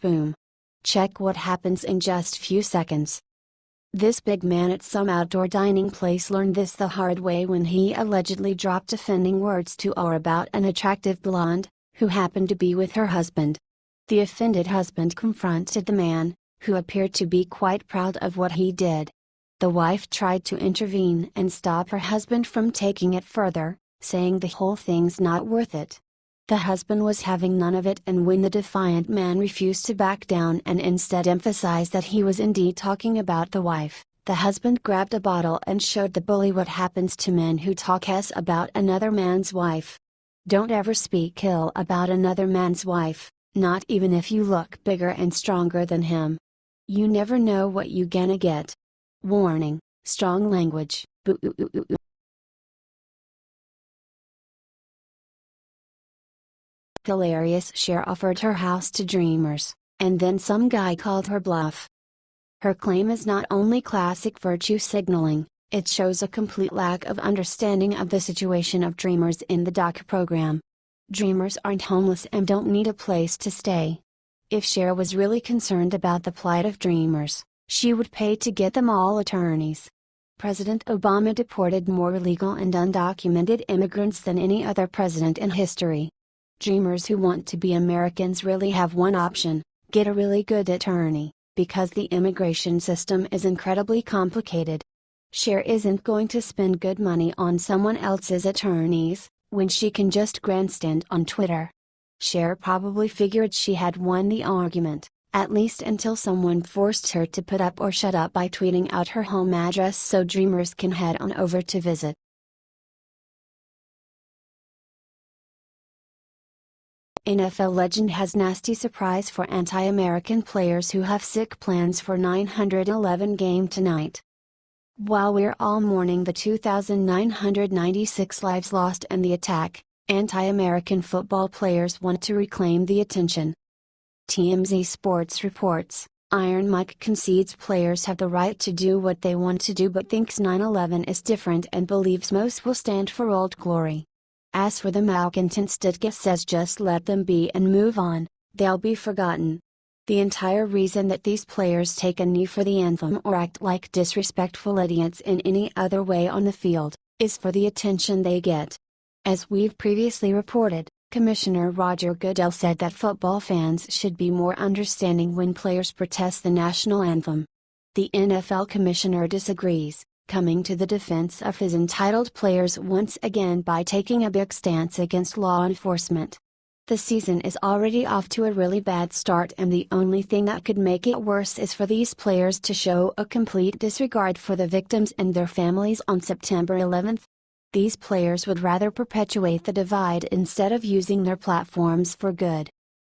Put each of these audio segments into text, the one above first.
Boom. Check what happens in just few seconds. This big man at some outdoor dining place learned this the hard way when he allegedly dropped offending words to or about an attractive blonde, who happened to be with her husband. The offended husband confronted the man, who appeared to be quite proud of what he did. The wife tried to intervene and stop her husband from taking it further, saying the whole thing's not worth it. The husband was having none of it, and when the defiant man refused to back down and instead emphasized that he was indeed talking about the wife, the husband grabbed a bottle and showed the bully what happens to men who talk s about another man's wife. Don't ever speak ill about another man's wife, not even if you look bigger and stronger than him. You never know what you gonna get. Warning, strong language. Hilarious. Cher offered her house to dreamers, and then some guy called her bluff. Her claim is not only classic virtue signaling, it shows a complete lack of understanding of the situation of dreamers in the doc program. Dreamers aren't homeless and don't need a place to stay. If Cher was really concerned about the plight of dreamers, she would pay to get them all attorneys. President Obama deported more illegal and undocumented immigrants than any other president in history. Dreamers who want to be Americans really have one option: get a really good attorney, because the immigration system is incredibly complicated. Cher isn't going to spend good money on someone else's attorneys, when she can just grandstand on Twitter. Cher probably figured she had won the argument, at least until someone forced her to put up or shut up by tweeting out her home address so dreamers can head on over to visit. NFL legend has nasty surprise for anti-American players who have sick plans for 911 game tonight. While we're all mourning the 2,996 lives lost in the attack, anti-American football players want to reclaim the attention. TMZ Sports reports, Iron Mike concedes players have the right to do what they want to do but thinks 9/11 is different and believes most will stand for old glory. As for the malcontents, Ditka says just let them be and move on, they'll be forgotten. The entire reason that these players take a knee for the anthem or act like disrespectful idiots in any other way on the field, is for the attention they get. As we've previously reported, Commissioner Roger Goodell said that football fans should be more understanding when players protest the national anthem. The NFL commissioner disagrees, coming to the defense of his entitled players once again by taking a big stance against law enforcement. The season is already off to a really bad start, and the only thing that could make it worse is for these players to show a complete disregard for the victims and their families on September 11th. These players would rather perpetuate the divide instead of using their platforms for good.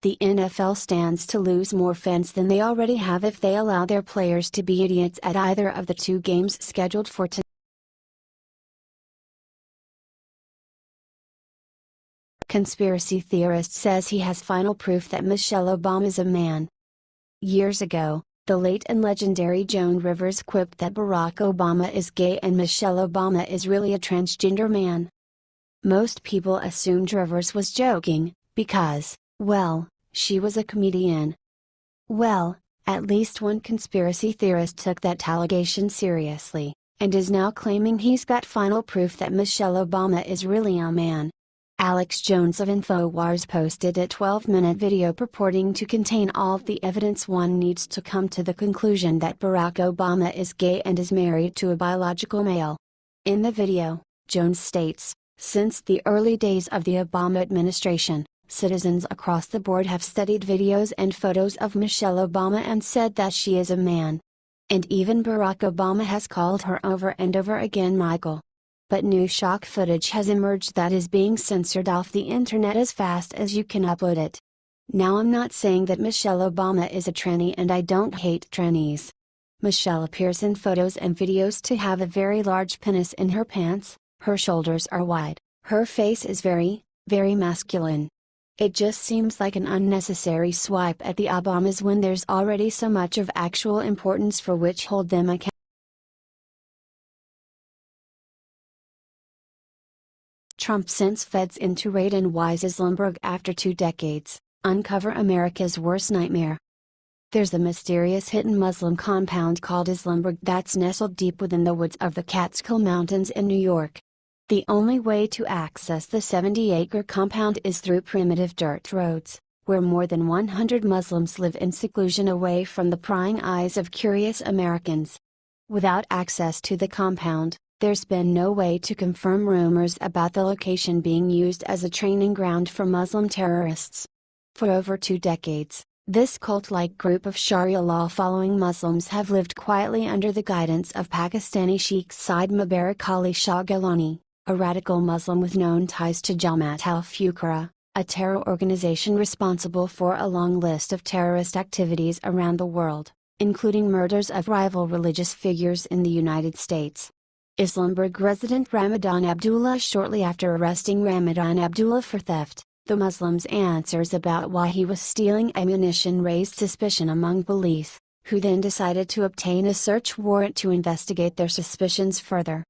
The NFL stands to lose more fans than they already have if they allow their players to be idiots at either of the two games scheduled for tonight. Conspiracy theorist says he has final proof that Michelle Obama is a man. Years ago, the late and legendary Joan Rivers quipped that Barack Obama is gay and Michelle Obama is really a transgender man. Most people assumed Rivers was joking, because, well, she was a comedian. Well, at least one conspiracy theorist took that allegation seriously, and is now claiming he's got final proof that Michelle Obama is really a man. Alex Jones of InfoWars posted a 12-minute video purporting to contain all the evidence one needs to come to the conclusion that Barack Obama is gay and is married to a biological male. In the video, Jones states, since the early days of the Obama administration, citizens across the board have studied videos and photos of Michelle Obama and said that she is a man. And even Barack Obama has called her over and over again Michael. But new shock footage has emerged that is being censored off the internet as fast as you can upload it. Now, I'm not saying that Michelle Obama is a tranny, and I don't hate trannies. Michelle appears in photos and videos to have a very large penis in her pants, her shoulders are wide, her face is very, very masculine. It just seems like an unnecessary swipe at the Obamas when there's already so much of actual importance for which hold them accountable. Trump sends feds in to raid in Weissenberg after 2 decades, uncover America's worst nightmare. There's a mysterious hidden Muslim compound called Islamburg that's nestled deep within the woods of the Catskill Mountains in New York. The only way to access the 70-acre compound is through primitive dirt roads, where more than 100 Muslims live in seclusion away from the prying eyes of curious Americans. Without access to the compound, there's been no way to confirm rumors about the location being used as a training ground for Muslim terrorists. For over 2 decades, this cult-like group of Sharia law-following Muslims have lived quietly under the guidance of Pakistani Sheikh Said Mubarak Ali Shah Gilani, a radical Muslim with known ties to Jamaat al-Fuqara, a terror organization responsible for a long list of terrorist activities around the world, including murders of rival religious figures in the United States. Islamburg resident Ramadan Abdullah. Shortly after arresting Ramadan Abdullah for theft, the Muslims' answers about why he was stealing ammunition raised suspicion among police, who then decided to obtain a search warrant to investigate their suspicions further.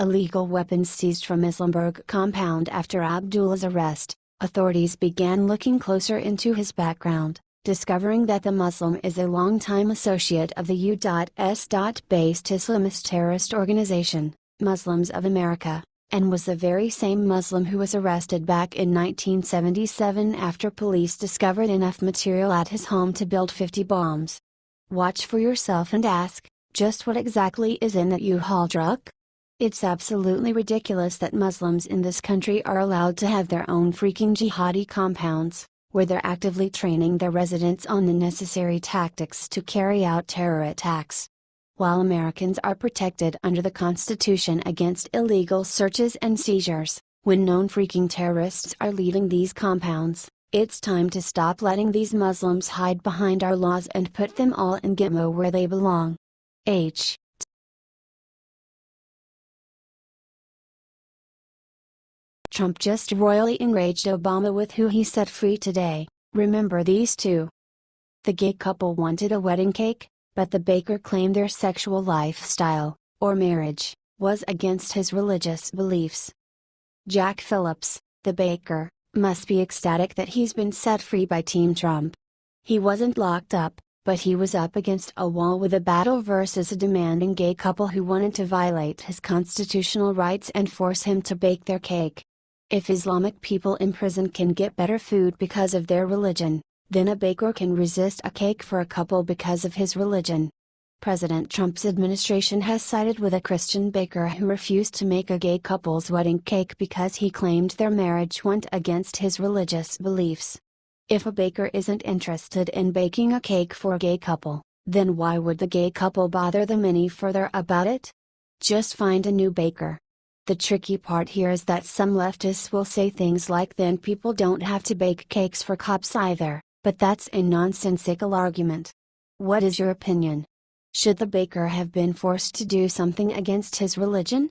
Illegal weapons seized from Islamburg compound. After Abdullah's arrest, authorities began looking closer into his background, discovering that the Muslim is a longtime associate of the U.S.-based Islamist terrorist organization, Muslims of America, and was the very same Muslim who was arrested back in 1977 after police discovered enough material at his home to build 50 bombs. Watch for yourself and ask, just what exactly is in that U-Haul truck? It's absolutely ridiculous that Muslims in this country are allowed to have their own freaking jihadi compounds, where they're actively training their residents on the necessary tactics to carry out terror attacks. While Americans are protected under the Constitution against illegal searches and seizures, when known freaking terrorists are leaving these compounds, it's time to stop letting these Muslims hide behind our laws and put them all in Gitmo where they belong. Trump just royally enraged Obama with who he set free today. Remember these two? The gay couple wanted a wedding cake, but the baker claimed their sexual lifestyle, or marriage, was against his religious beliefs. Jack Phillips, the baker, must be ecstatic that he's been set free by Team Trump. He wasn't locked up, but he was up against a wall with a battle versus a demanding gay couple who wanted to violate his constitutional rights and force him to bake their cake. If Islamic people in prison can get better food because of their religion, then a baker can resist a cake for a couple because of his religion. President Trump's administration has sided with a Christian baker who refused to make a gay couple's wedding cake because he claimed their marriage went against his religious beliefs. If a baker isn't interested in baking a cake for a gay couple, then why would the gay couple bother them any further about it? Just find a new baker. The tricky part here is that some leftists will say things like then people don't have to bake cakes for cops either, but that's a nonsensical argument. What is your opinion? Should the baker have been forced to do something against his religion?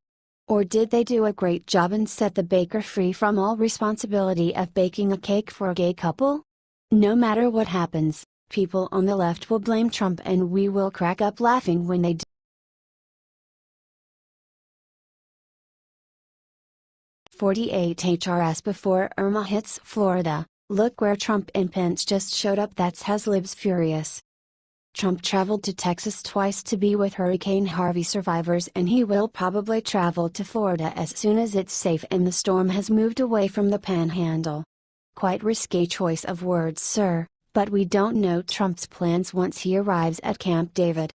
Or did they do a great job and set the baker free from all responsibility of baking a cake for a gay couple? No matter what happens, people on the left will blame Trump and we will crack up laughing when they do. 48 HRS before Irma hits Florida. Look where Trump and Pence just showed up. That's has libs furious. Trump traveled to Texas twice to be with Hurricane Harvey survivors, and he will probably travel to Florida as soon as it's safe and the storm has moved away from the Panhandle. Quite risque choice of words, sir, but we don't know Trump's plans once he arrives at Camp David.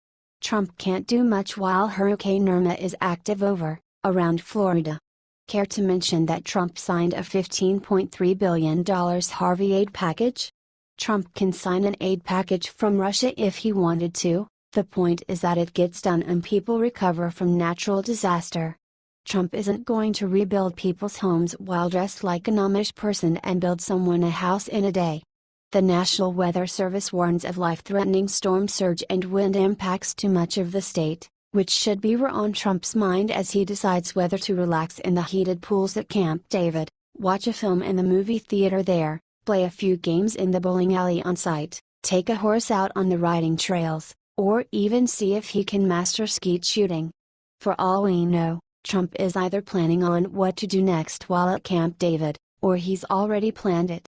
Trump can't do much while Hurricane Irma is active around Florida. Care to mention that Trump signed a $15.3 billion Harvey aid package? Trump can sign an aid package from Russia if he wanted to, the point is that it gets done and people recover from natural disaster. Trump isn't going to rebuild people's homes while dressed like an Amish person and build someone a house in a day. The National Weather Service warns of life-threatening storm surge and wind impacts to much of the state, which should be on Trump's mind as he decides whether to relax in the heated pools at Camp David, watch a film in the movie theater there, play a few games in the bowling alley on site, take a horse out on the riding trails, or even see if he can master skeet shooting. For all we know, Trump is either planning on what to do next while at Camp David, or he's already planned it.